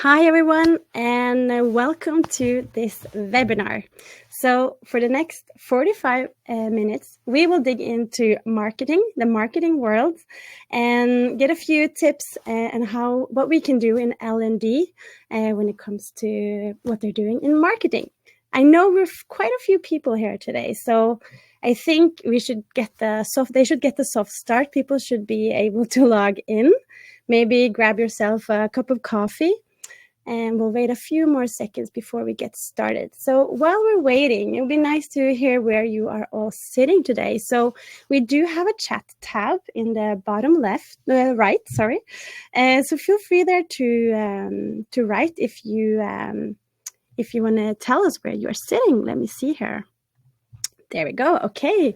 Hi everyone, and welcome to this webinar. So for the next 45 minutes, we will dig into marketing, the marketing world, and get a few tips on what we can do in L&D when it comes to what they're doing in marketing. I know we're quite a few people here today, so I think we should get they should get the soft start. People should be able to log in. Maybe grab yourself a cup of coffee, and we'll wait a few more seconds before we get started. So while we're waiting, it'll be nice to hear where you are all sitting today. So we do have a chat tab in the bottom right. So feel free there to write if you want to tell us where you are sitting. Let me see here. There we go. Okay.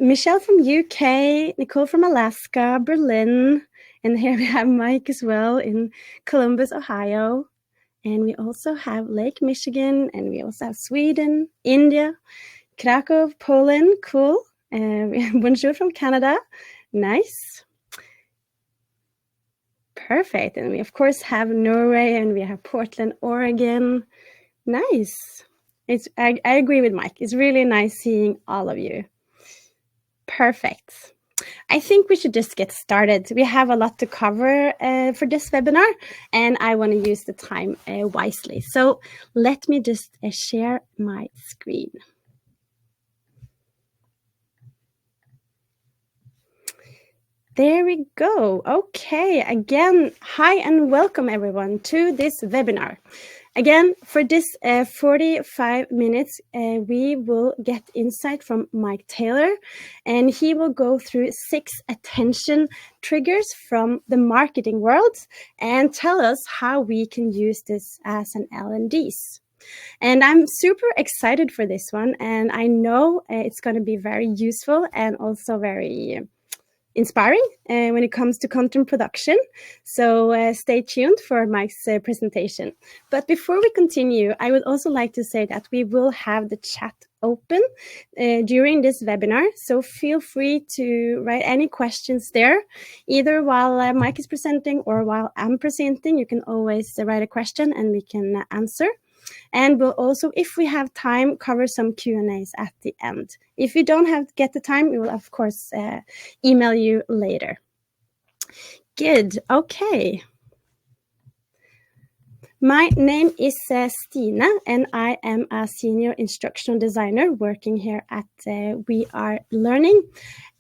Michelle from UK, Nicole from Alaska, Berlin, and here we have Mike as well in Columbus, Ohio. And we also have Lake Michigan, and we also have Sweden, India, Krakow, Poland, cool. Bonjour from Canada, nice. Perfect, and we of course have Norway, and we have Portland, Oregon, nice. I agree with Mike, it's really nice seeing all of you. Perfect. I think we should just get started. We have a lot to cover for this webinar, and I want to use the time wisely. So let me just share my screen. There we go. Okay, again, hi and welcome everyone to this webinar. Again, for this 45 minutes, we will get insight from Mike Taylor, and he will go through 6 attention triggers from the marketing world and tell us how we can use this as an L&Ds. And I'm super excited for this one, and I know it's going to be very useful and also very inspiring when it comes to content production. So stay tuned for Mike's presentation. But before we continue, I would also like to say that we will have the chat open during this webinar. So feel free to write any questions there, either while Mike is presenting or while I'm presenting. You can always write a question and we can answer. And we'll also, if we have time, cover some Q&As at the end. If you don't get the time, we will, of course, email you later. Good. Okay. My name is Stine, and I am a senior instructional designer working here at We Are Learning.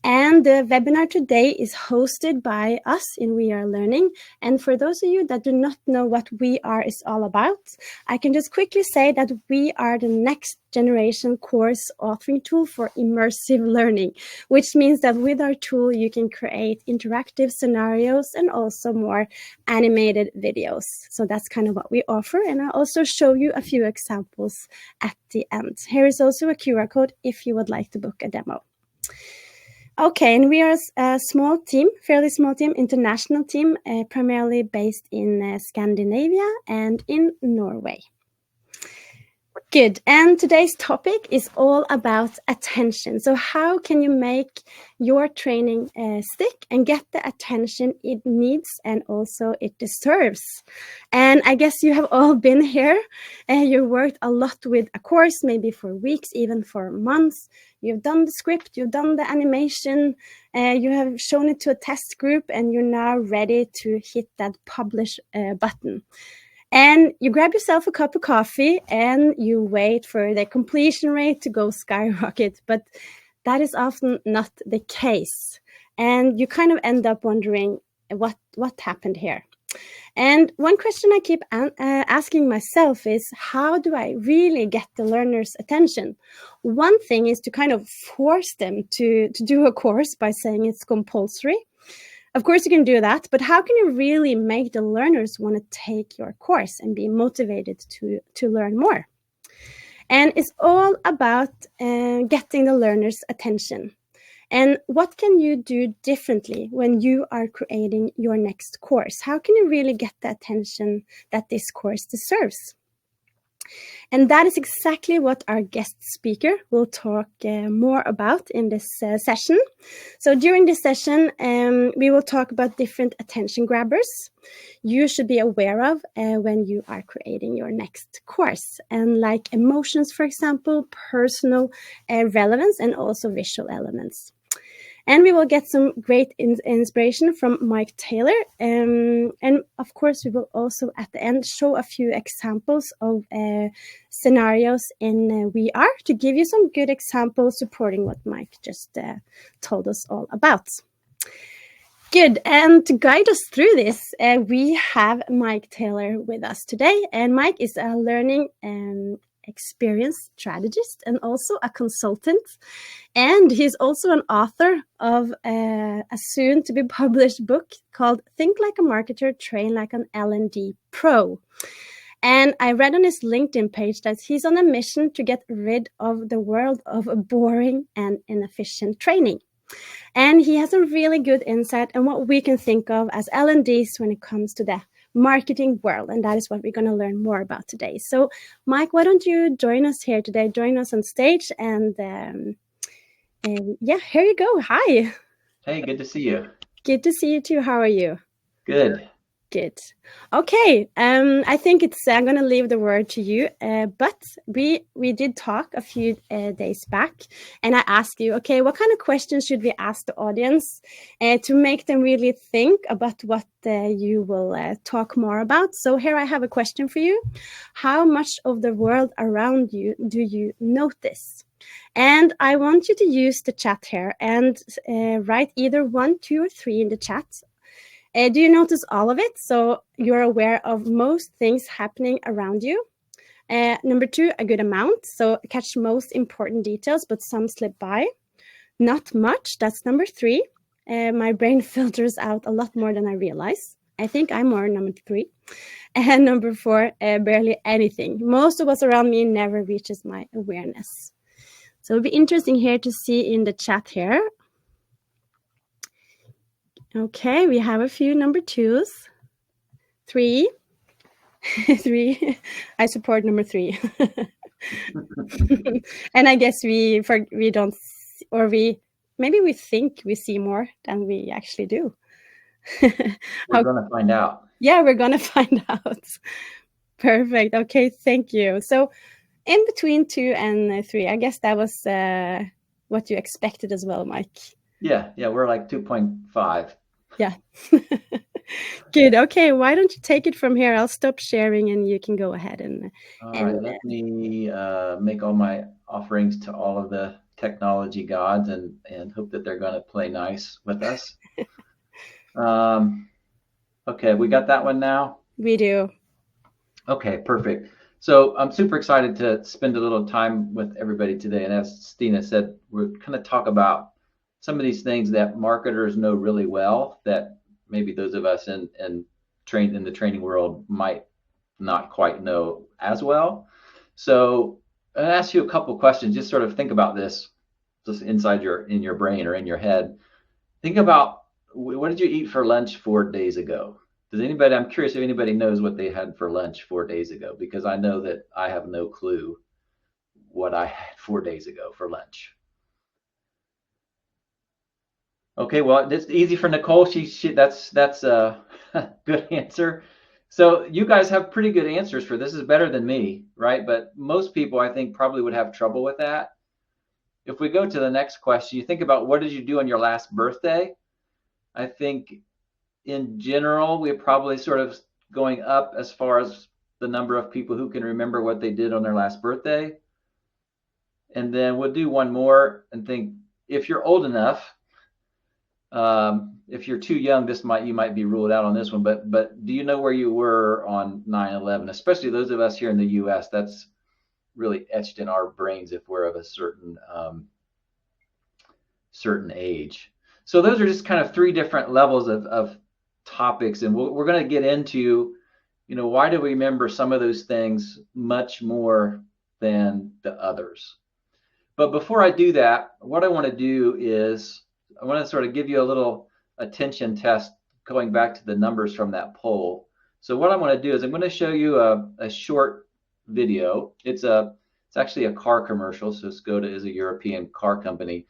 And the webinar today is hosted by us in We Are Learning. And for those of you that do not know what We Are is all about, I can just quickly say that we are the next generation course authoring tool for immersive learning, which means that with our tool, you can create interactive scenarios and also more animated videos. So that's kind of what we offer. And I'll also show you a few examples at the end. Here is also a QR code if you would like to book a demo. Okay, and we are a small team, fairly small team, international team, primarily based in Scandinavia and in Norway. Good, and today's topic is all about attention. So how can you make your training stick and get the attention it needs and also it deserves? And I guess you have all been here. You worked a lot with a course, maybe for weeks, even for months. You've done the script, you've done the animation, you have shown it to a test group, and you're now ready to hit that publish button. And you grab yourself a cup of coffee and you wait for the completion rate to go skyrocket. But that is often not the case. And you kind of end up wondering what happened here. And one question I keep asking myself is, how do I really get the learner's attention? One thing is to kind of force them to do a course by saying it's compulsory. Of course, you can do that, but how can you really make the learners want to take your course and be motivated to learn more? And it's all about getting the learner's attention. And what can you do differently when you are creating your next course? How can you really get the attention that this course deserves? And that is exactly what our guest speaker will talk more about in this session. So during this session, we will talk about different attention grabbers you should be aware of when you are creating your next course. And like emotions, for example, personal relevance, and also visual elements. And we will get some great inspiration from Mike Taylor. And of course, we will also at the end show a few examples of scenarios in VR to give you some good examples supporting what Mike just told us all about. Good. And to guide us through this, we have Mike Taylor with us today. And Mike is a learning experience strategist and also a consultant. And he's also an author of a soon-to-be published book called Think Like a Marketer, Train Like an L&D Pro. And I read on his LinkedIn page that he's on a mission to get rid of the world of boring and inefficient training. And he has a really good insight on what we can think of as L&Ds when it comes to the marketing world. And that is what we're going to learn more about today. So, Mike, why don't you join us here today? Join us on stage. And yeah, here you go. Hi. Hey, good to see you. Good to see you too. How are you? Good. Good. Okay. I think I'm going to leave the word to you. But we did talk a few days back, and I asked you, okay, what kind of questions should we ask the audience to make them really think about what you will talk more about? So here I have a question for you. How much of the world around you do you notice? And I want you to use the chat here and write either 1, 2, or 3 in the chat. Do you notice all of it? So you're aware of most things happening around you. Number 2, a good amount. So catch most important details, but some slip by. Not much. That's number 3. My brain filters out a lot more than I realize. I think I'm more number 3. And number 4, barely anything. Most of what's around me never reaches my awareness. So it'll be interesting here to see in the chat here. Okay, we have a few number 2s. 3. 3. I support number 3. And I guess we don't, or maybe we think we see more than we actually do. We're going to find out. Yeah, we're going to find out. Perfect. Okay, thank you. So in between 2 and 3, I guess that was what you expected as well, Mike. Yeah, we're like 2.5. Yeah. Good. Okay, why don't you take it from here? I'll stop sharing and you can go ahead and... All right, let me make all my offerings to all of the technology gods and hope that they're going to play nice with us. Okay, we got that one now? We do. Okay, perfect. So I'm super excited to spend a little time with everybody today. And as Stine said, we're going to talk about some of these things that marketers know really well that maybe those of us in the training world might not quite know as well. So I'll ask you a couple questions. Just sort of think about this just in your brain or in your head. Think about, what did you eat for lunch 4 days ago? I'm curious if anybody knows what they had for lunch 4 days ago, because I know that I have no clue what I had 4 days ago for lunch. Okay, well, it's easy for Nicole. That's a good answer. So you guys have pretty good answers for this. Is better than me, right? But most people, I think, probably would have trouble with that. If we go to the next question, you think about, what did you do on your last birthday? I think in general, we're probably sort of going up as far as the number of people who can remember what they did on their last birthday. And then we'll do one more and think, if you're old enough, if you're too young, you might be ruled out on this one, but do you know where you were on 9/11? Especially those of us here in the US, that's really etched in our brains if we're of a certain age. So those are just kind of 3 different levels of topics, and we're going to get into, why do we remember some of those things much more than the others. But before I do that, what I want to do is I want to sort of give you a little attention test going back to the numbers from that poll. So what I want to do is I'm going to show you a short video. It's actually a car commercial. So Skoda is a European car company.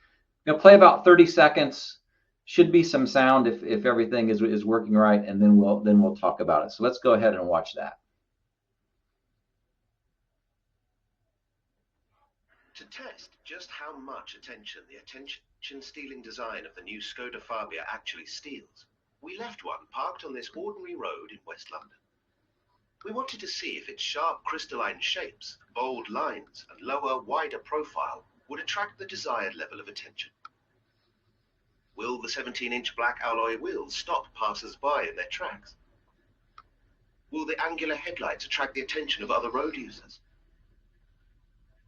I'm gonna play about 30 seconds. Should be some sound if everything is working right, and then we'll talk about it. So let's go ahead and watch that. To test just how much attention the attention-stealing design of the new Skoda Fabia actually steals, we left one parked on this ordinary road in West London. We wanted to see if its sharp crystalline shapes, bold lines, and lower, wider profile would attract the desired level of attention. Will the 17-inch black alloy wheels stop passers-by in their tracks? Will the angular headlights attract the attention of other road users?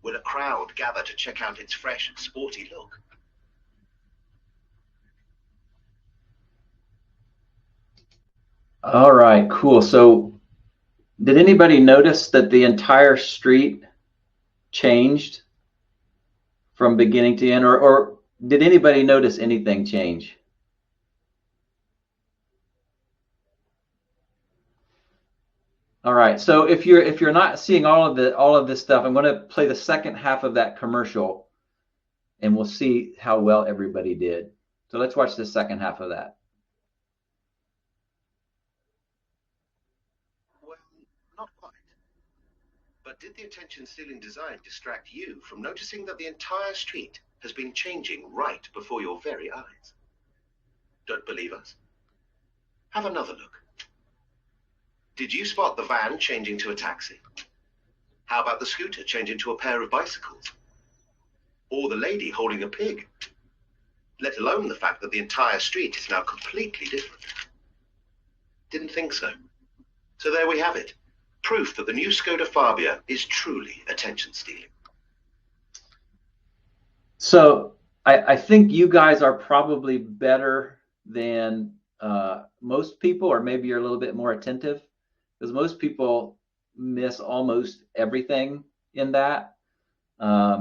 Will a crowd gather to check out its fresh and sporty look? All right, cool. So did anybody notice that the entire street changed from beginning to end, or did anybody notice anything change? All right, so if you're not seeing all of this stuff, I'm going to play the second half of that commercial, and we'll see how well everybody did. So let's watch the second half of that. Well, not quite. But did the attention-stealing design distract you from noticing that the entire street has been changing right before your very eyes? Don't believe us? Have another look. Did you spot the van changing to a taxi? How about the scooter changing to a pair of bicycles? Or the lady holding a pig? Let alone the fact that the entire street is now completely different. Didn't think so. So there we have it. Proof that the new Skoda Fabia is truly attention-stealing. So I think you guys are probably better than most people, or maybe you're a little bit more attentive, because most people miss almost everything in that. I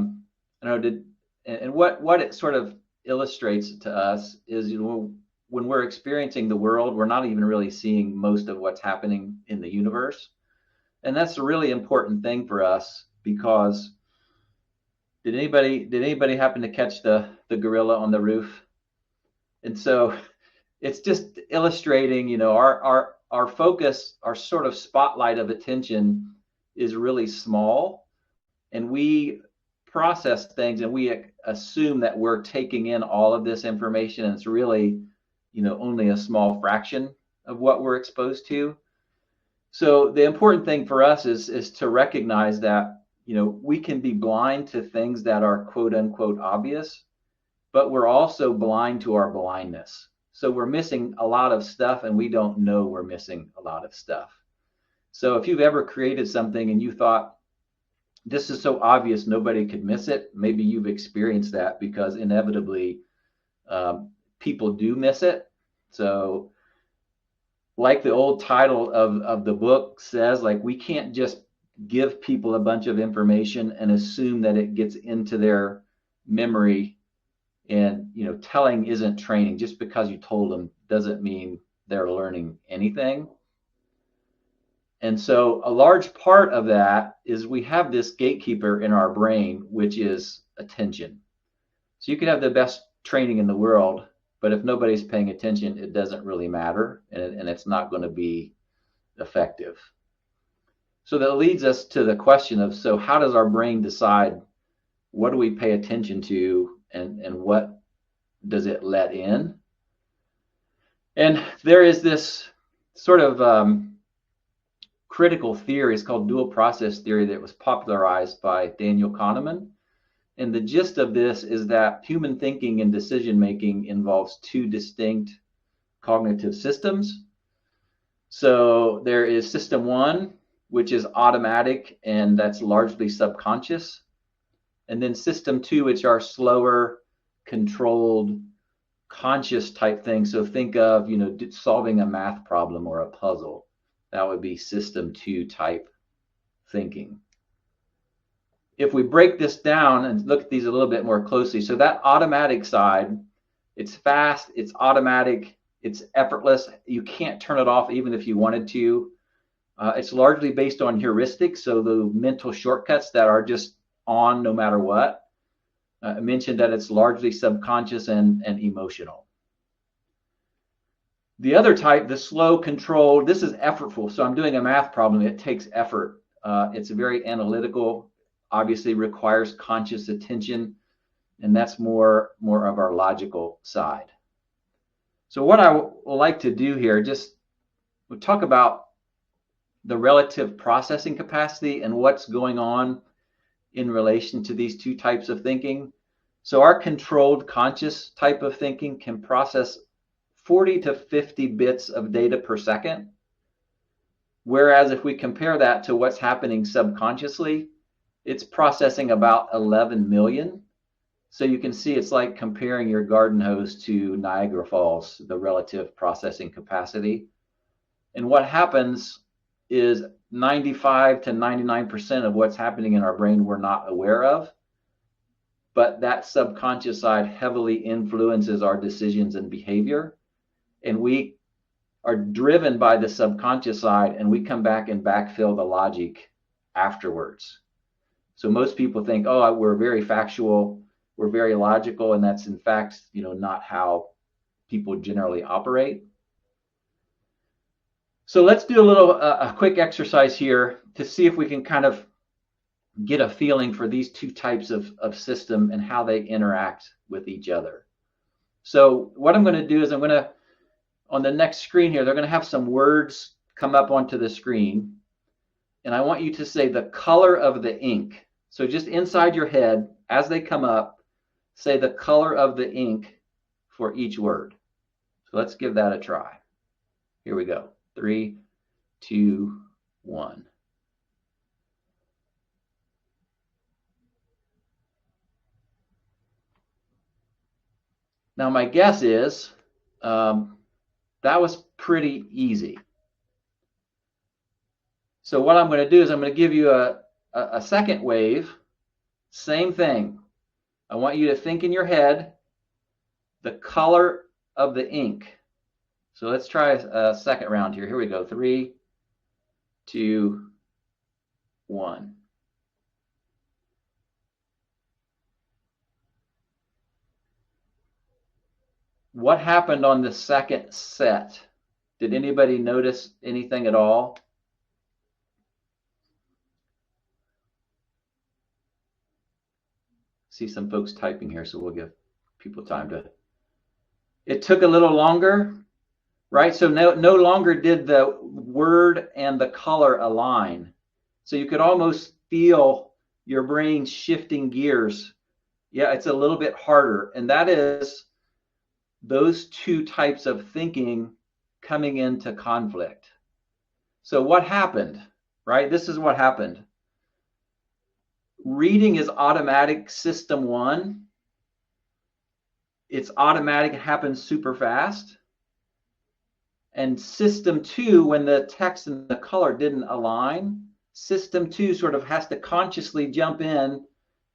don't know, and what it sort of illustrates to us is, you know, when we're experiencing the world, we're not even really seeing most of what's happening in the universe. And that's a really important thing for us, because did anybody happen to catch the gorilla on the roof? And so it's just illustrating, you know, our focus, our sort of spotlight of attention is really small, and we process things and we assume that we're taking in all of this information, and it's really, you know, only a small fraction of what we're exposed to. So the important thing for us is to recognize that, you know, we can be blind to things that are quote unquote obvious, but we're also blind to our blindness. So we're missing a lot of stuff, and we don't know we're missing a lot of stuff. So if you've ever created something and you thought, this is so obvious nobody could miss it, maybe you've experienced that, because inevitably people do miss it. So like the old title of the book says, like, we can't just give people a bunch of information and assume that it gets into their memory. And, you know, telling isn't training. Just because you told them doesn't mean they're learning anything. And so a large part of that is we have this gatekeeper in our brain, which is attention. So you could have the best training in the world, but if nobody's paying attention, it doesn't really matter, and it's not going to be effective. So that leads us to the question of, so how does our brain decide what do we pay attention to, and what does it let in? And there is this sort of critical theory, it's called dual process theory, that was popularized by Daniel Kahneman. And the gist of this is that human thinking and decision making involves two distinct cognitive systems. So there is system one, which is automatic, and that's largely subconscious. And then system two, which are slower, controlled, conscious type things. So think of, you know, solving a math problem or a puzzle. That would be system two type thinking. If we break this down and look at these a little bit more closely, so that automatic side, it's fast, it's automatic, it's effortless. You can't turn it off even if you wanted to. It's largely based on heuristics, so the mental shortcuts that are just on no matter what. I mentioned that it's largely subconscious and emotional. The other type, the slow, controlled, this is effortful. So I'm doing a math problem. It takes effort. It's very analytical, obviously requires conscious attention, and that's more of our logical side. So what I would like to do here, just we'll talk about the relative processing capacity and what's going on in relation to these two types of thinking. So our controlled conscious type of thinking can process 40 to 50 bits of data per second. Whereas if we compare that to what's happening subconsciously, it's processing about 11 million. So you can see it's like comparing your garden hose to Niagara Falls, the relative processing capacity. And what happens is 95 to 99% of what's happening in our brain we're not aware of. But that subconscious side heavily influences our decisions and behavior. And we are driven by the subconscious side, and we come back and backfill the logic afterwards. So most people think, oh, we're very factual, we're very logical, and that's in fact, not how people generally operate. So let's do a quick exercise here to see if we can kind of get a feeling for these two types of system and how they interact with each other. So what I'm going to do is on the next screen here, they're going to have some words come up onto the screen. And I want you to say the color of the ink. So just inside your head, as they come up, say the color of the ink for each word. So let's give that a try. Here we go. 3, 2, 1. Now my guess is that was pretty easy. So what I'm going to do is I'm going to give you a second wave. Same thing. I want you to think in your head the color of the ink. So let's try a second round here. Here we go. 3, 2, 1. What happened on the second set? Did anybody notice anything at all? See some folks typing here, so we'll give people time to. It took a little longer, right? So no longer did the word and the color align. So you could almost feel your brain shifting gears. Yeah, it's a little bit harder. And that is those two types of thinking coming into conflict. So what happened, right? This is what happened. Reading is automatic, system 1. It's automatic, it happens super fast. And system 2, when the text and the color didn't align, system 2 sort of has to consciously jump in,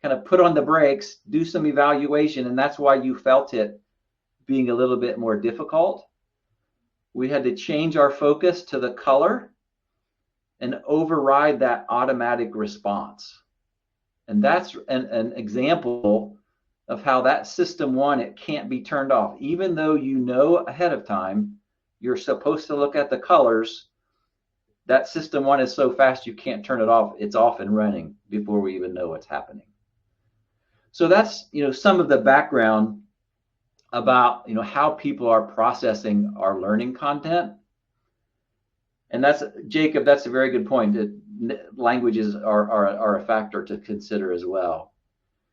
kind of put on the brakes, do some evaluation, and that's why you felt it being a little bit more difficult. We had to change our focus to the color and override that automatic response. And that's an example of how that system 1, it can't be turned off. Even though you know ahead of time you're supposed to look at the colors, that system 1 is so fast you can't turn it off. It's off and running before we even know what's happening. So that's some of the background about how people are processing our learning content. And that's, Jacob, that's a very good point, that languages are a factor to consider as well.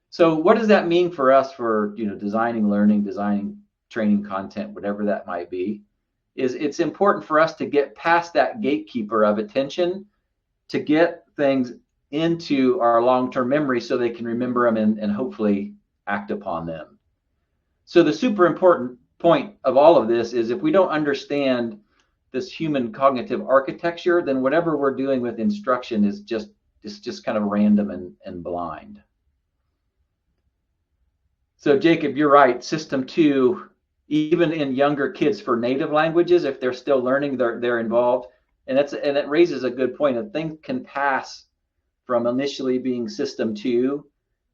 So what does that mean for us for designing learning, designing training content, whatever that might be? Is it's important for us to get past that gatekeeper of attention, to get things into our long-term memory so they can remember them and hopefully act upon them. So the super important point of all of this is if we don't understand this human cognitive architecture, then whatever we're doing with instruction is just kind of random and blind. So Jacob, you're right. System 2, even in younger kids for native languages, if they're still learning, they're involved. And it raises a good point. If things can pass from initially being system 2,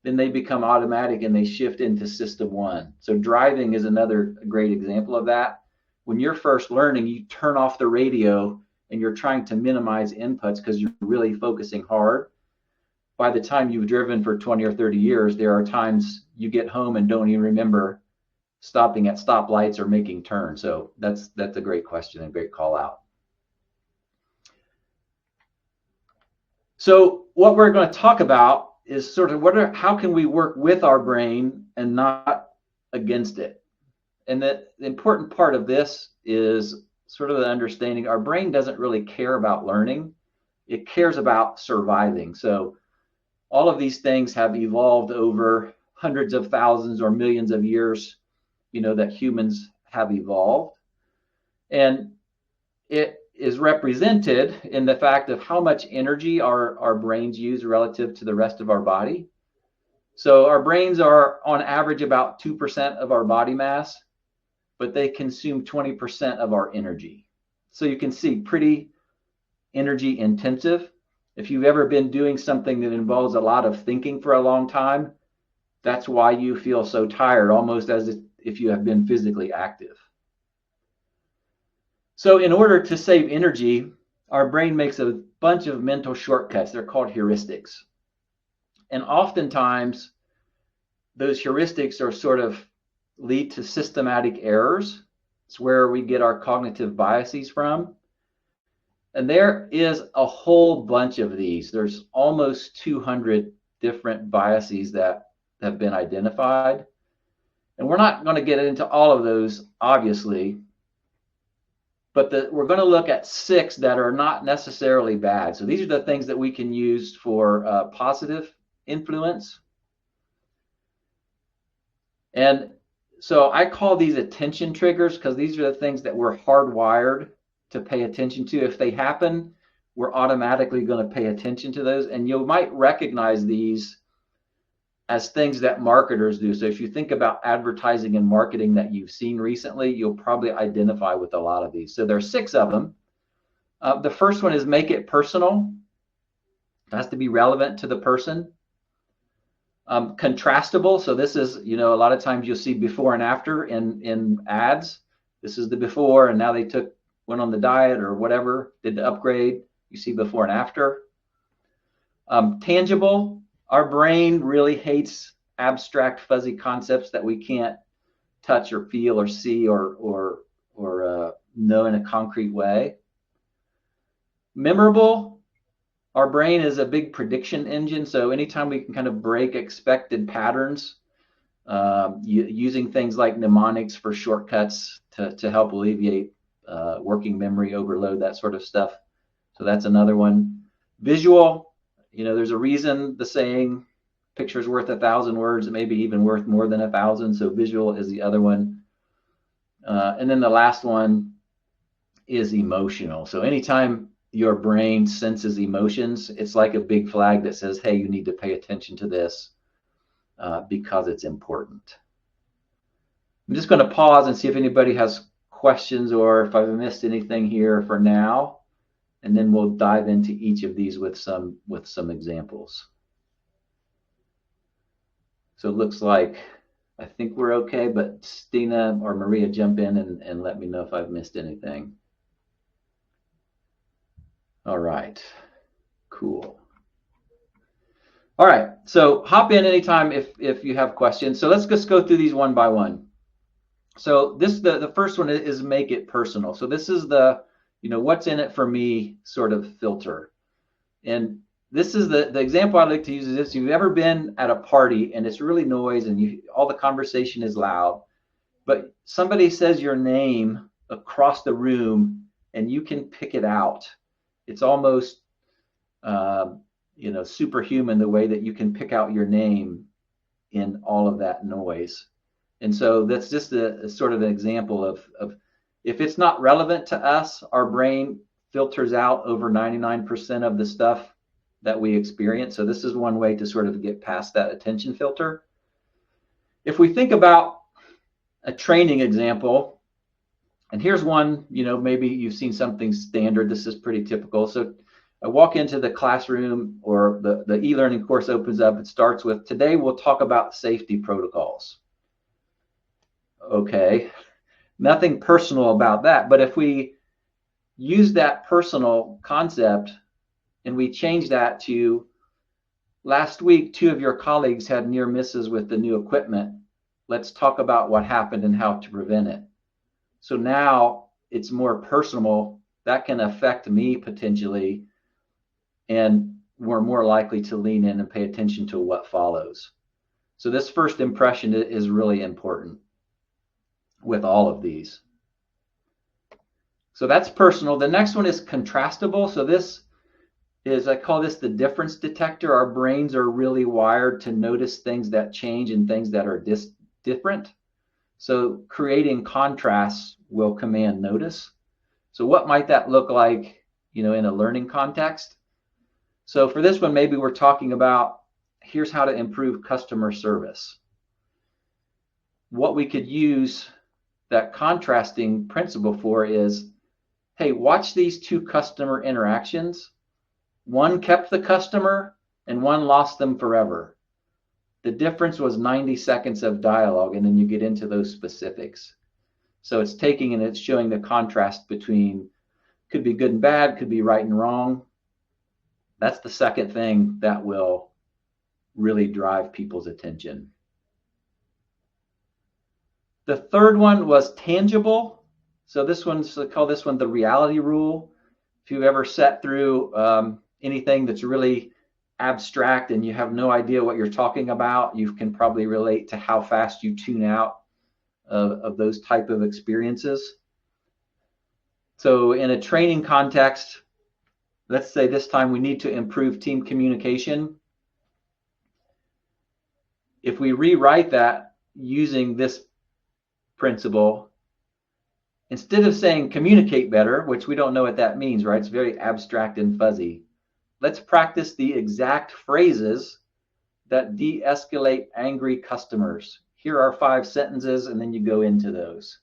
then they become automatic and they shift into system 1. So driving is another great example of that. When you're first learning, you turn off the radio and you're trying to minimize inputs because you're really focusing hard. By the time you've driven for 20 or 30 years, there are times you get home and don't even remember stopping at stoplights or making turns. So that's a great question and great call out. So what we're going to talk about is sort of how can we work with our brain and not against it. And the important part of this is sort of the understanding our brain doesn't really care about learning. It cares about surviving. So all of these things have evolved over hundreds of thousands or millions of years, that humans have evolved. And it is represented in the fact of how much energy our brains use relative to the rest of our body. So our brains are on average about 2% of our body mass, but they consume 20% of our energy. So you can see pretty energy intensive. If you've ever been doing something that involves a lot of thinking for a long time, that's why you feel so tired, almost as if you have been physically active. So in order to save energy, our brain makes a bunch of mental shortcuts. They're called heuristics. And oftentimes, those heuristics are sort of lead to systematic errors. It's where we get our cognitive biases from. And there is a whole bunch of these. There's almost 200 different biases that have been identified. And we're not going to get into all of those, obviously. But we're going to look at 6 that are not necessarily bad. So these are the things that we can use for positive influence. And so I call these attention triggers because these are the things that we're hardwired to pay attention to. If they happen, we're automatically going to pay attention to those. And you might recognize these as things that marketers do. So if you think about advertising and marketing that you've seen recently, you'll probably identify with a lot of these. So there are 6 of them. The first one is make it personal. It has to be relevant to the person. Contrastable. So this is, a lot of times you'll see before and after in ads. This is the before, and now they went on the diet or whatever, did the upgrade. You see before and after. Tangible. Our brain really hates abstract, fuzzy concepts that we can't touch or feel or see or know in a concrete way. Memorable. Our brain is a big prediction engine. So anytime we can kind of break expected patterns, using things like mnemonics for shortcuts to help alleviate working memory overload, that sort of stuff. So that's another one. Visual. There's a reason the saying, picture's worth 1,000 words, it may be even worth more than 1,000. So visual is the other one. And then the last one is emotional. So anytime your brain senses emotions, it's like a big flag that says, hey, you need to pay attention to this because it's important. I'm just going to pause and see if anybody has questions or if I've missed anything here for now. And then we'll dive into each of these with some examples. So it looks like I think we're okay, but Stine or Maria, jump in and let me know if I've missed anything. All right, cool. All right, so hop in anytime if you have questions. So let's just go through these one by one. So the first one is make it personal. So this is the what's in it for me sort of filter. And this is the example I like to use is this. You've ever been at a party and it's really noise and all the conversation is loud, but somebody says your name across the room and you can pick it out. It's almost, superhuman the way that you can pick out your name in all of that noise. And so that's just a sort of an example of if it's not relevant to us, our brain filters out over 99% of the stuff that we experience. So this is one way to sort of get past that attention filter. If we think about a training example, And here's one, maybe you've seen something standard. This is pretty typical. So I walk into the classroom, or the e-learning course opens up. It starts with, today we'll talk about safety protocols. Okay, nothing personal about that. But if we use that personal concept and we change that to, last week, 2 of your colleagues had near misses with the new equipment. Let's talk about what happened and how to prevent it. So now it's more personal. That can affect me potentially, and we're more likely to lean in and pay attention to what follows. So this first impression is really important with all of these. So that's personal. The next one is contrastable. So this is, I call this the difference detector. Our brains are really wired to notice things that change and things that are different. So creating contrasts will command notice. So what might that look like, in a learning context? So for this one, maybe we're talking about, here's how to improve customer service. What we could use that contrasting principle for is, hey, watch these 2 customer interactions. One kept the customer and one lost them forever. The difference was 90 seconds of dialogue, and then you get into those specifics. So it's taking and it's showing the contrast between, could be good and bad, could be right and wrong. That's the second thing that will really drive people's attention. The third one was tangible. So I call this one the reality rule. If you've ever sat through anything that's really abstract and you have no idea what you're talking about, you can probably relate to how fast you tune out of those type of experiences. So in a training context, let's say this time we need to improve team communication. If we rewrite that using this principle, instead of saying communicate better, which we don't know what that means, right? It's very abstract and fuzzy. Let's practice the exact phrases that de-escalate angry customers. Here are 5 sentences, and then you go into those.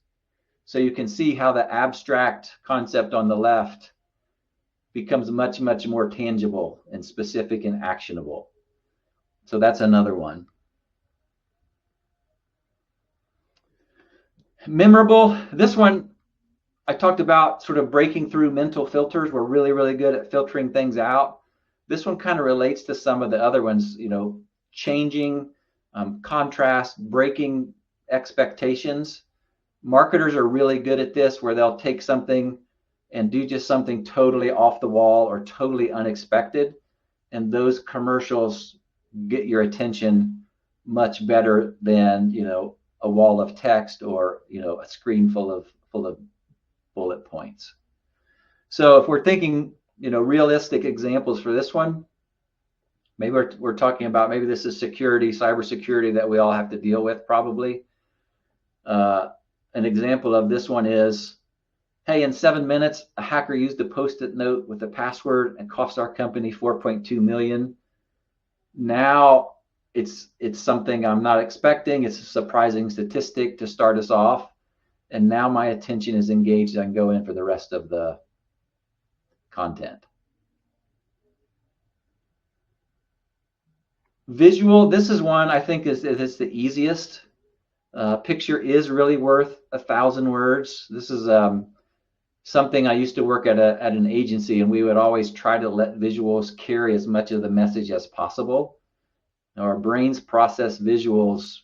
So you can see how the abstract concept on the left becomes much, much more tangible and specific and actionable. So that's another one. Memorable. This one, I talked about sort of breaking through mental filters. We're really, really good at filtering things out. This one kind of relates to some of the other ones, changing, contrast, breaking expectations. Marketers are really good at this, where they'll take something and do just something totally off the wall or totally unexpected. And those commercials get your attention much better than, a wall of text or, a screen full of bullet points. So if we're thinking, realistic examples for this one, maybe we're talking about, maybe this is security, cybersecurity that we all have to deal with probably. An example of this one is, hey, in 7 minutes, a hacker used a Post-it note with a password and cost our company $4.2 million. Now it's something I'm not expecting. It's a surprising statistic to start us off. And now my attention is engaged. I can go in for the rest of the content. Visual, this is one I think is the easiest. Picture is really worth 1,000 words. This is something I used to work at an agency, and we would always try to let visuals carry as much of the message as possible. Our brains process visuals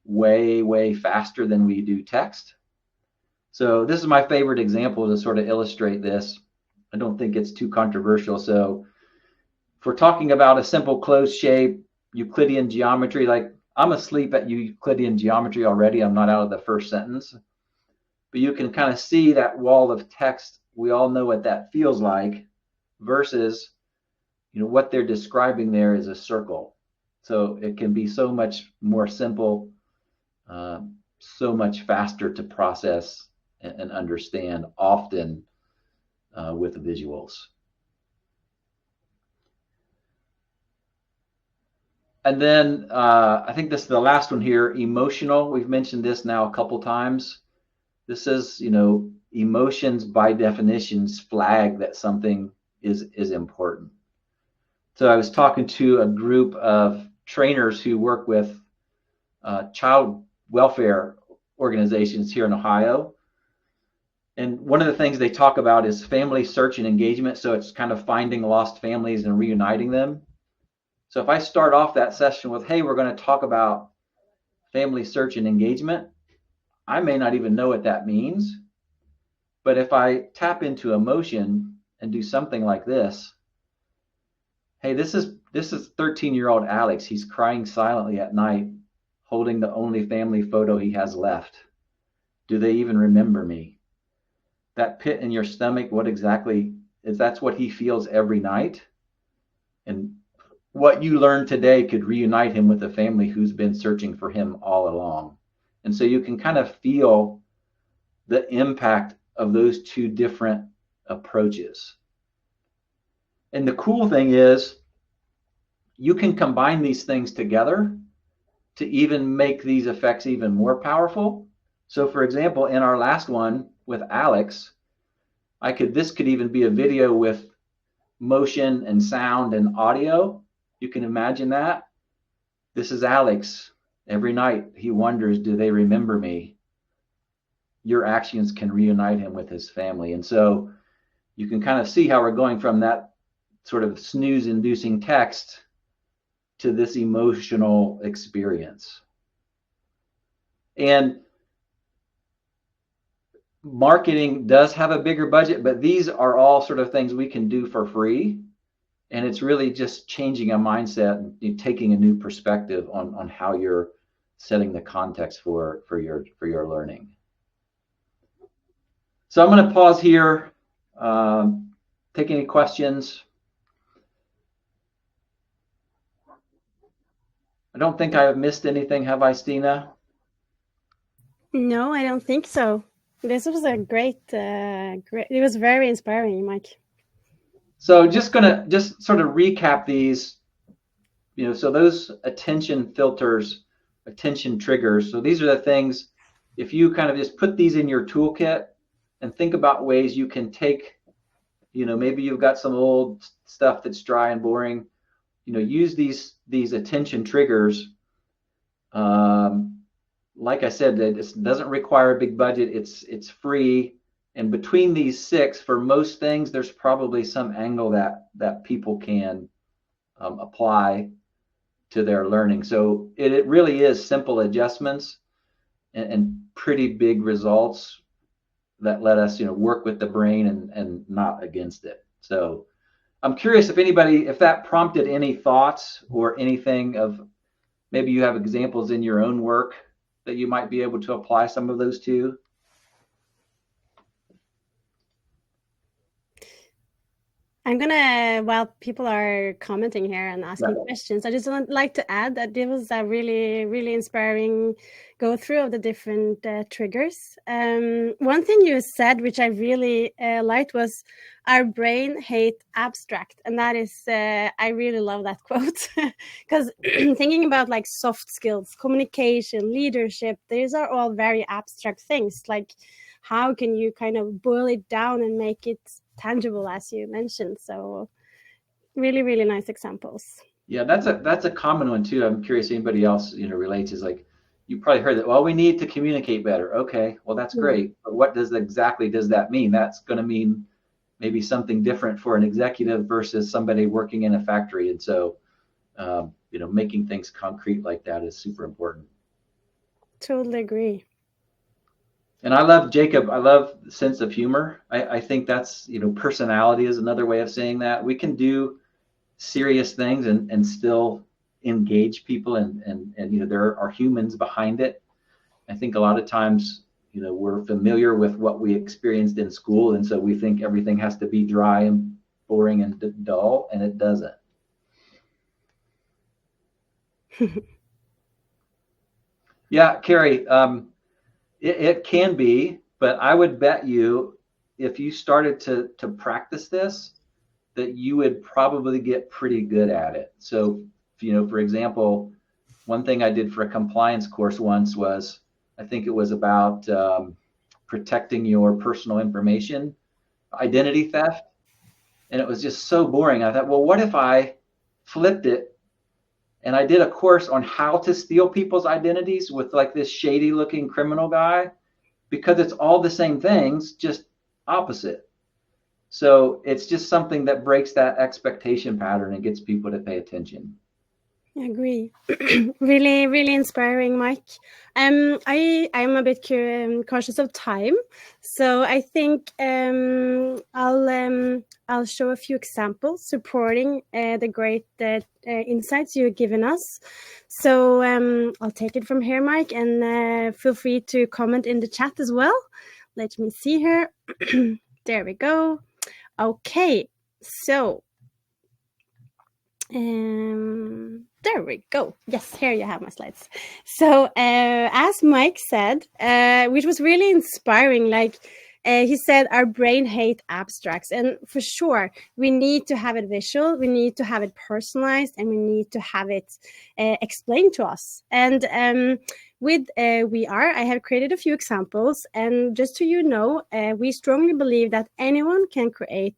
way, way faster than we do text. So this is my favorite example to sort of illustrate this. I don't think it's too controversial. So if we're talking about a simple closed shape, Euclidean geometry, like I'm asleep at Euclidean geometry already. I'm not out of the first sentence. But you can kind of see that wall of text. We all know what that feels like versus, what they're describing there is a circle. So it can be so much more simple, so much faster to process and understand, often with visuals. And then I think this is the last one here, emotional. We've mentioned this now a couple times. This is, emotions by definitions flag that something is important. So I was talking to a group of trainers who work with child welfare organizations here in Ohio. And one of the things they talk about is family search and engagement. So it's kind of finding lost families and reuniting them. So if I start off that session with, hey, we're going to talk about family search and engagement, I may not even know what that means. But if I tap into emotion and do something like this, hey, this is 13-year-old Alex. He's crying silently at night, holding the only family photo he has left. Do they even remember me? That pit in your stomach, what exactly is? That's what he feels every night. And what you learned today could reunite him with a family who's been searching for him all along. And so you can kind of feel the impact of those two different approaches. And the cool thing is you can combine these things together to even make these effects even more powerful. So for example, in our last one with Alex, this could even be a video with motion and sound and audio. You can imagine that. This is Alex. Every night he wonders, do they remember me? Your actions can reunite him with his family. And so you can kind of see how we're going from that sort of snooze-inducing text to this emotional experience. And marketing does have a bigger budget, but these are all sort of things we can do for free. And it's really just changing a mindset and taking a new perspective on how you're setting the context for your learning. So I'm going to pause here, take any questions. I don't think I have missed anything, have I, Stina? No, I don't think so. This was a great, it was very inspiring, Mike. So just sort of recap these, so those attention filters, attention triggers. So these are the things, if you kind of just put these in your toolkit and think about ways you can take, maybe you've got some old stuff that's dry and boring, use these attention triggers. Like I said, it doesn't require a big budget. It's free. And between these 6, for most things, there's probably some angle that people can apply to their learning. So it really is simple adjustments and pretty big results that let us, work with the brain and not against it. So I'm curious if that prompted any thoughts or anything of maybe you have examples in your own work that you might be able to apply some of those to. I'm gonna, while people are commenting here and asking questions, I just would like to add that it was a really, really inspiring go through of the different triggers. One thing you said, which I really liked, was our brain hate abstract. And that is, I really love that quote because thinking about like soft skills, communication, leadership, these are all very abstract things. Like how can you kind of boil it down and make it tangible, as you mentioned? So really, really nice examples. Yeah, that's a common one too. I'm curious if anybody else relates. Is like you probably heard that. Well, we need to communicate better. Okay, well that's great, but what exactly does that mean? That's going to mean maybe something different for an executive versus somebody working in a factory. And so making things concrete like that is super important. Totally agree. And I love Jacob. I love the sense of humor. I think that's, personality is another way of saying that. We can do serious things and still engage people and there are humans behind it. I think a lot of times, we're familiar with what we experienced in school. And so we think everything has to be dry and boring and dull, and it doesn't. Yeah, Carrie, it can be, but I would bet you if you started to practice this, that you would probably get pretty good at it. So, for example, one thing I did for a compliance course once was, I think it was about protecting your personal information, identity theft. And it was just so boring. I thought, well, what if I flipped it and I did a course on how to steal people's identities with like this shady looking criminal guy, because it's all the same things, just opposite. So it's just something that breaks that expectation pattern and gets people to pay attention. I agree. Really, really inspiring, Mike. I'm a bit cautious of time, so I think I'll show a few examples supporting the great insights you've given us. So I'll take it from here, Mike, and feel free to comment in the chat as well. Let me see here. There we go. Okay, so. There we go. Yes, here you have my slides. So as Mike said, which was really inspiring, he said our brain hate abstracts, and for sure we need to have it visual, we need to have it personalized, and we need to have it explained to us. And with We Are, I have created a few examples, and just so you know, we strongly believe that anyone can create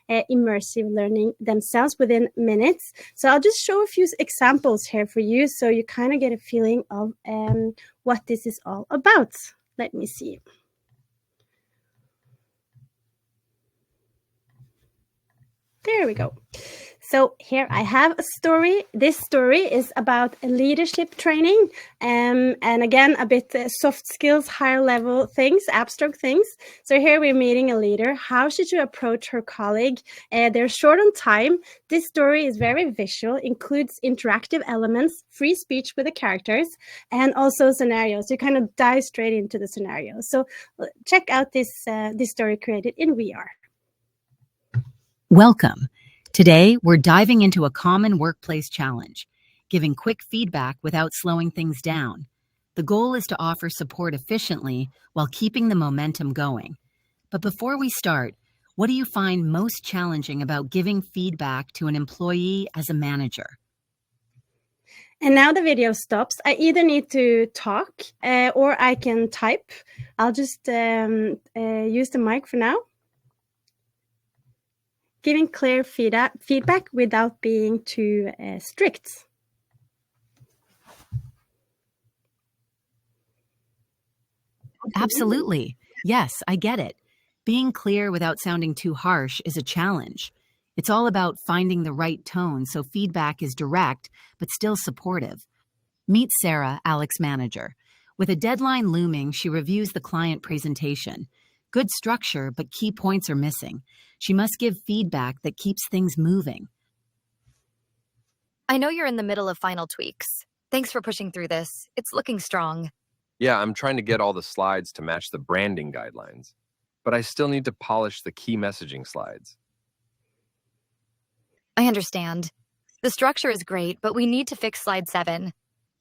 immersive learning themselves within minutes. So I'll just show a few examples here for you, so you kind of get a feeling of what this is all about. Let me see. There we go. So here I have a story. This story is about leadership training, and again, a bit soft skills, higher level things, abstract things. So here we're meeting a leader. How should you approach her colleague? They're short on time. This story is very visual, includes interactive elements, free speech with the characters, and also scenarios. You kind of dive straight into the scenario. So check out this story created in We Are. Welcome. Today, we're diving into a common workplace challenge, giving quick feedback without slowing things down. The goal is to offer support efficiently while keeping the momentum going. But before we start, what do you find most challenging about giving feedback to an employee as a manager? And now the video stops. I either need to talk or I can type. I'll just use the mic for now. Giving clear feedback without being too strict. Absolutely. Yes, I get it. Being clear without sounding too harsh is a challenge. It's all about finding the right tone so feedback is direct but still supportive. Meet Sarah, Alex's manager. With a deadline looming, she reviews the client presentation. Good structure, but key points are missing. She must give feedback that keeps things moving. I know you're in the middle of final tweaks. Thanks for pushing through this. It's looking strong. Yeah, I'm trying to get all the slides to match the branding guidelines, but I still need to polish the key messaging slides. I understand. The structure is great, but we need to fix slide 7.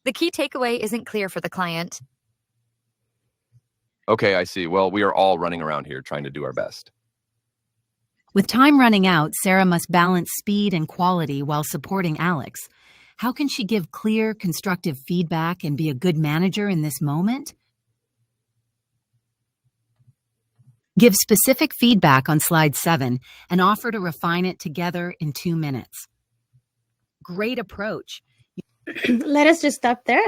The key takeaway isn't clear for the client. Okay, I see. Well, we are all running around here trying to do our best. With time running out, Sarah must balance speed and quality while supporting Alex. How can she give clear, constructive feedback and be a good manager in this moment? Give specific feedback on slide 7 and offer to refine it together in 2 minutes. Great approach. Let us just stop there.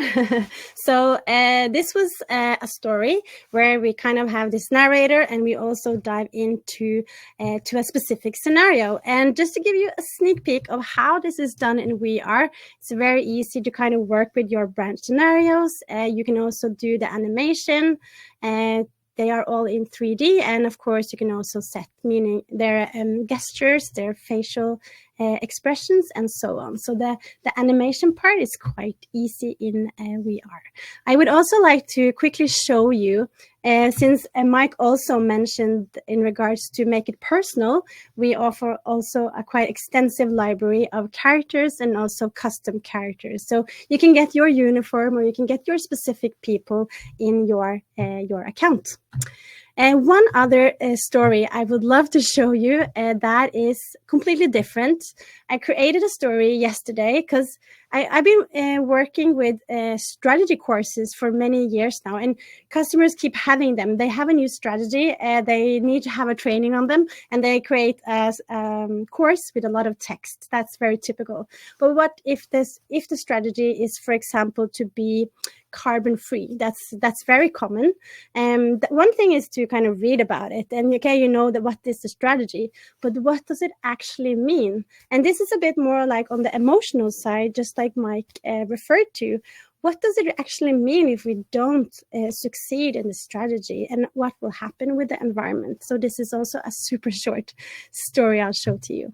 So this was a story where we kind of have this narrator and we also dive into to a specific scenario. And just to give you a sneak peek of how this is done in We Are, it's very easy to kind of work with your branch scenarios. You can also do the animation. They are all in 3D, and of course you can also set meaning their gestures, their facial expressions, and so on. So the animation part is quite easy in We Are. I would also like to quickly show you, since Mike also mentioned in regards to make it personal, we offer also a quite extensive library of characters and also custom characters. So you can get your uniform or you can get your specific people in your account. And one other story I would love to show you that is completely different. I created a story yesterday because I've been working with strategy courses for many years now, and customers keep having them. They have a new strategy, they need to have a training on them, and they create a course with a lot of text. That's very typical. But what if the strategy is, for example, to be carbon free? That's very common. One thing is to kind of read about it, and okay, you know that what is the strategy, but what does it actually mean? And this is a bit more like on the emotional side, just like Mike referred to. What does it actually mean if we don't succeed in the strategy, and what will happen with the environment? So this is also a super short story I'll show to you.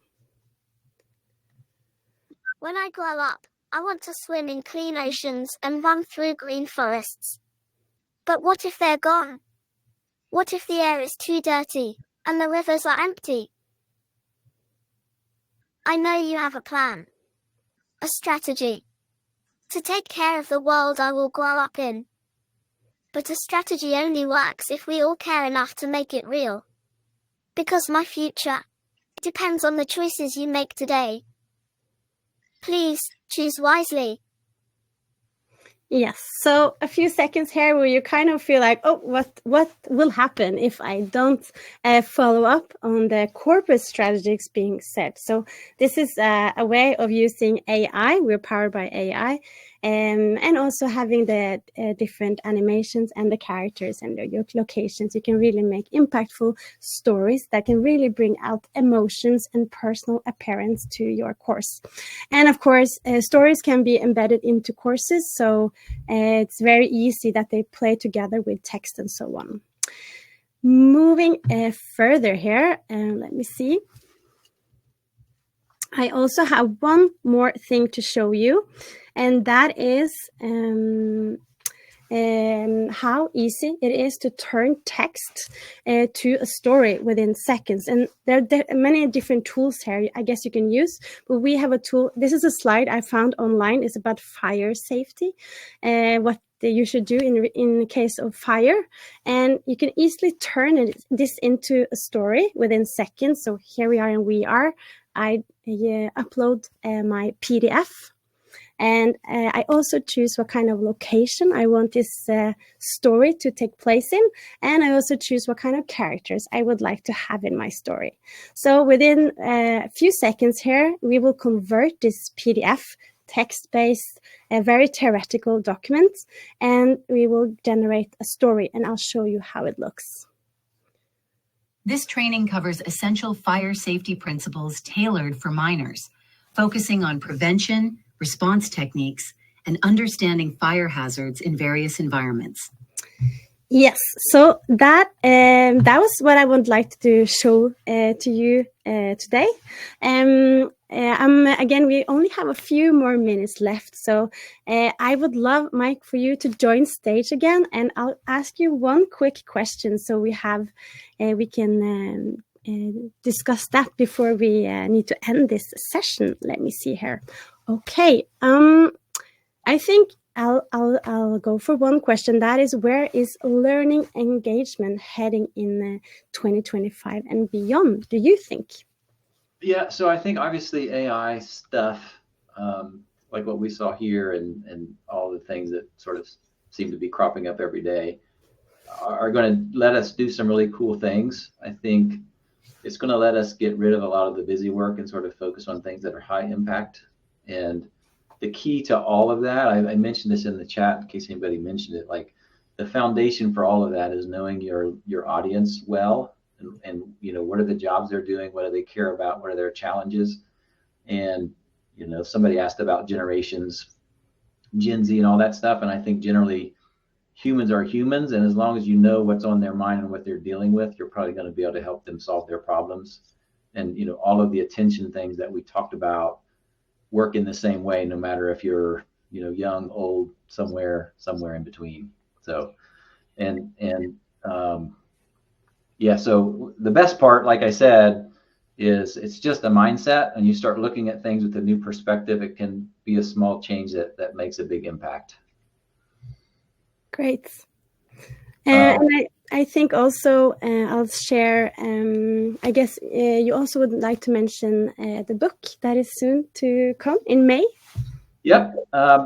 When I grow up, I want to swim in clean oceans and run through green forests. But what if they're gone? What if the air is too dirty and the rivers are empty? I know you have a plan, a strategy, to take care of the world I will grow up in. But a strategy only works if we all care enough to make it real. Because my future depends on the choices you make today. Please choose wisely. Yes, so a few seconds here where you kind of feel like, oh, what will happen if I don't follow up on the corporate strategies being set? So this is a way of using AI. We're powered by AI, and also having the different animations and the characters and your locations. You can really make impactful stories that can really bring out emotions and personal appearance to your course. And of course, stories can be embedded into courses, so it's very easy that they play together with text and so on. Moving further here, let me see. I also have one more thing to show you, and that is how easy it is to turn text to a story within seconds. And there are many different tools here I guess you can use, but we have a tool. This is a slide I found online. It's about fire safety, what you should do in the case of fire, and you can easily turn this into a story within seconds. So here we are in We Are. I upload my PDF, and I also choose what kind of location I want this story to take place in, and I also choose what kind of characters I would like to have in my story. So within a few seconds here, we will convert this PDF text-based, very theoretical document, and we will generate a story, and I'll show you how it looks. This training covers essential fire safety principles tailored for minors, focusing on prevention, response techniques, and understanding fire hazards in various environments. Yes, so that was what I would like to show to you today. Again, we only have a few more minutes left, so I would love, Mike, for you to join stage again, and I'll ask you one quick question so we can discuss that before we need to end this session. Let me see here. Okay, I think I'll go for one question. That is, where is learning engagement heading in 2025 and beyond, do you think? Yeah, so I think obviously AI stuff, like what we saw here and all the things that sort of seem to be cropping up every day, are going to let us do some really cool things. I think it's going to let us get rid of a lot of the busy work and sort of focus on things that are high impact. And the key to all of that, I mentioned this in the chat in case anybody mentioned it, like the foundation for all of that is knowing your audience well, and you know, what are the jobs they're doing, what do they care about, what are their challenges. And you know, somebody asked about generations, Gen Z and all that stuff, and I think generally humans are humans, and as long as you know what's on their mind and what they're dealing with, you're probably going to be able to help them solve their problems. And you know, all of the attention things that we talked about work in the same way, no matter if you're, you know, young, old, somewhere in between. So, yeah, so the best part, like I said, is it's just a mindset, and you start looking at things with a new perspective. It can be a small change that makes a big impact. Great. And I think also I'll share, I guess you also would like to mention the book that is soon to come in May. Yep.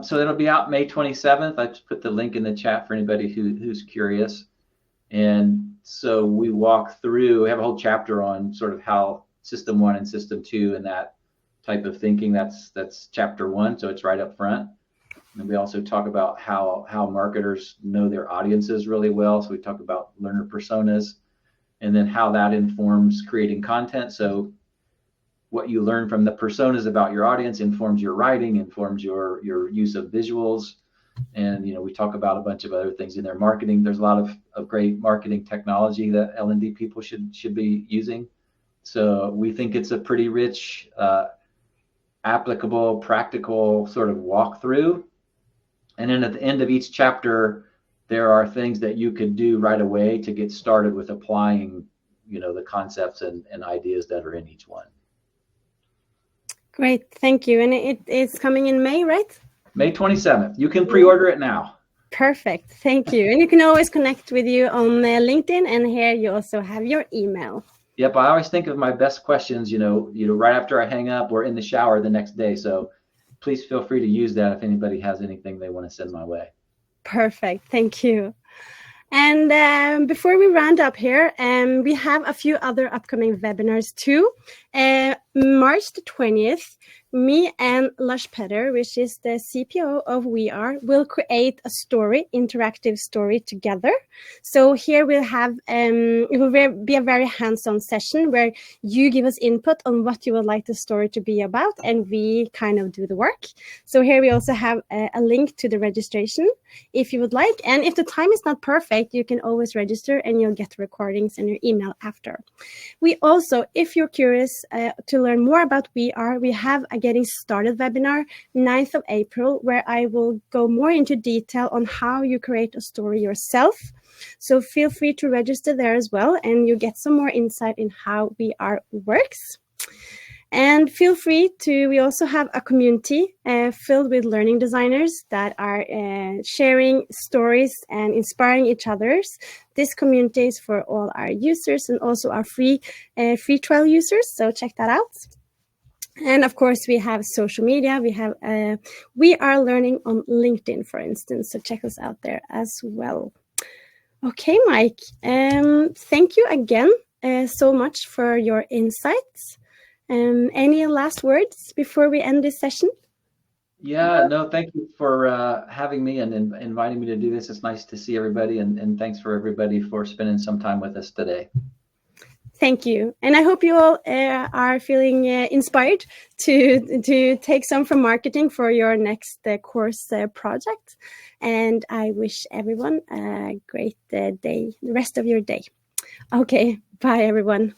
So it'll be out May 27th. I just put the link in the chat for anybody who's curious. And so we have a whole chapter on sort of how System 1 and System 2 and that type of thinking. That's chapter 1, so it's right up front. And we also talk about how marketers know their audiences really well. So we talk about learner personas, and then how that informs creating content. So what you learn from the personas about your audience informs your writing, informs your use of visuals. And, we talk about a bunch of other things in their marketing. There's a lot of great marketing technology that L&D people should be using. So we think it's a pretty rich, applicable, practical sort of walkthrough. And then at the end of each chapter, there are things that you could do right away to get started with applying, the concepts and ideas that are in each one. Great, thank you. And it's coming in May, right? May 27th. You can pre-order it now. Perfect, thank you. And you can always connect with you on LinkedIn, and here you also have your email. Yep, I always think of my best questions, right after I hang up or in the shower the next day. So please feel free to use that if anybody has anything they want to send my way. Perfect, thank you. And before we round up here, we have a few other upcoming webinars too. March the 20th, me and Lars Petter, which is the CPO of We Are, will create a interactive story together. So here we'll have, it will be a very hands-on session where you give us input on what you would like the story to be about, and we kind of do the work. So here we also have a link to the registration if you would like. And if the time is not perfect, you can always register and you'll get the recordings in your email after. We also, if you're curious to learn more about We Are, we have a Getting Started webinar 9th of April, where I will go more into detail on how you create a story yourself. So feel free to register there as well, and you get some more insight in how We Are works. And feel free to, we also have a community filled with learning designers that are sharing stories and inspiring each others. This community is for all our users and also our free trial users, so check that out. And of course, we have social media. We have We Are Learning on LinkedIn, for instance, so check us out there as well. Okay, Mike, thank you again so much for your insights. Any last words before we end this session? Yeah, no, thank you for having me and inviting me to do this. It's nice to see everybody, and thanks for everybody for spending some time with us today. Thank you. And I hope you all are feeling inspired to take some from marketing for your next course project. And I wish everyone a great day, the rest of your day. Okay, bye everyone.